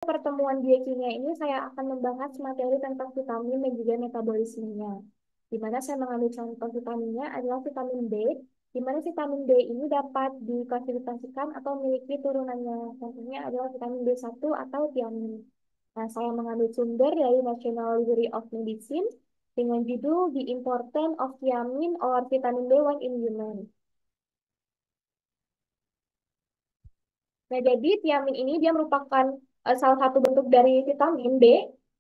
Pertemuan biokimia ini saya akan membahas materi tentang vitamin dan juga metabolismenya. Di mana saya mengambil contoh vitaminnya adalah vitamin B, di mana vitamin B ini dapat diklasifikasikan atau memiliki turunannya. Contohnya adalah vitamin B1 atau tiamin. Nah, saya mengambil sumber dari National Library of Medicine dengan judul The Importance of Thiamine or Vitamin B1 in Human. Nah, jadi tiamin ini dia merupakan salah satu bentuk dari vitamin B,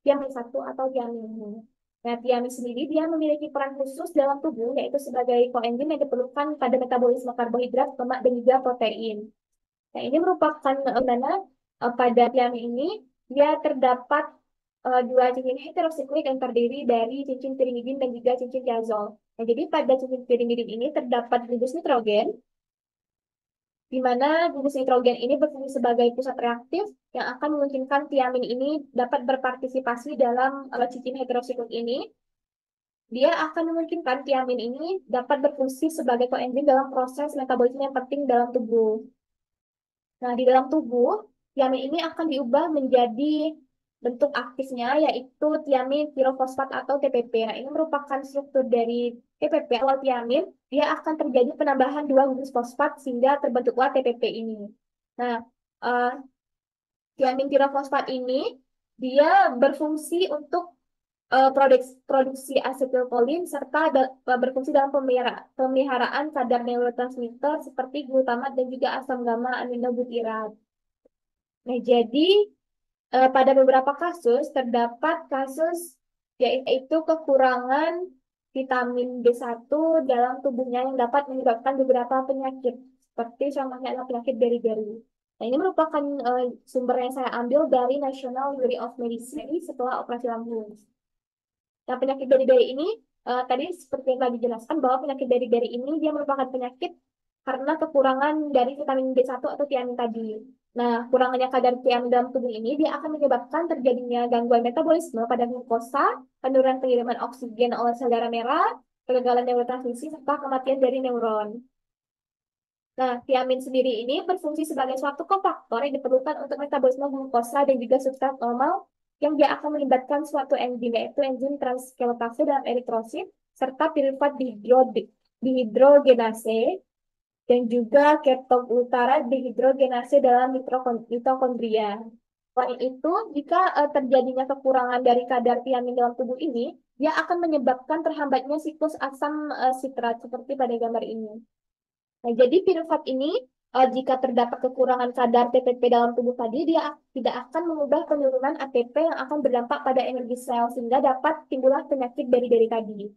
tiamin satu atau tiamin. Nah, tiamin sendiri dia memiliki peran khusus dalam tubuh, yaitu sebagai koenzim yang diperlukan pada metabolisme karbohidrat, lemak, dan juga protein. Nah, ini merupakan mana pada tiamin ini dia terdapat dua cincin heterosiklik yang terdiri dari cincin pirimidin dan juga cincin diazol. Nah, jadi pada cincin pirimidin ini terdapat gugus nitrogen di mana gugus nitrogen ini berfungsi sebagai pusat reaktif yang akan memungkinkan tiamin ini dapat berpartisipasi dalam cincin heterosiklik ini. Dia akan memungkinkan tiamin ini dapat berfungsi sebagai koenzim dalam proses metabolisme yang penting dalam tubuh. Nah, di dalam tubuh, tiamin ini akan diubah menjadi bentuk aktifnya, yaitu tiamin pirofosfat atau TPP. Nah, ini merupakan struktur dari TPP awal tiamin. Dia akan terjadi penambahan dua gugus fosfat sehingga terbentuklah TPP ini. Nah, eh, tiamin pirofosfat ini dia berfungsi untuk produksi asetilkolin serta berfungsi dalam pemeliharaan kadar neurotransmitter seperti glutamat dan juga asam gamma aminobutirat. Nah, jadi pada beberapa kasus terdapat kasus yaitu kekurangan vitamin B1 dalam tubuhnya yang dapat menyebabkan beberapa penyakit seperti contohnya adalah penyakit beri-beri. Nah, ini merupakan sumber yang saya ambil dari National Library of Medicine setelah operasi lambung. Nah, penyakit beri-beri ini tadi seperti yang tadi dijelaskan bahwa penyakit beri-beri ini dia merupakan penyakit karena kekurangan dari vitamin B1 atau tiamin tadi. Nah, kurangnya kadar tiamin dalam tubuh ini dia akan menyebabkan terjadinya gangguan metabolisme pada glukosa, penurunan pengiriman oksigen oleh sel darah merah, kegagalan neurotransmisi, serta kematian dari neuron. Nah, tiamin sendiri ini berfungsi sebagai suatu kofaktor yang diperlukan untuk metabolisme glukosa dan juga substrat normal yang dia akan melibatkan suatu enzim, yaitu enzim transkelotase dalam eritrosit, serta piruvat dihidrogenase, dan juga ketoglutarat dehidrogenase dalam mitokondria. Selain itu, jika terjadinya kekurangan dari kadar tiamin dalam tubuh ini, dia akan menyebabkan terhambatnya siklus asam sitrat seperti pada gambar ini. Nah, jadi piruvat ini jika terdapat kekurangan kadar TPP dalam tubuh tadi, dia tidak akan mengubah penurunan ATP yang akan berdampak pada energi sel sehingga dapat timbullah penyakit dari tadi.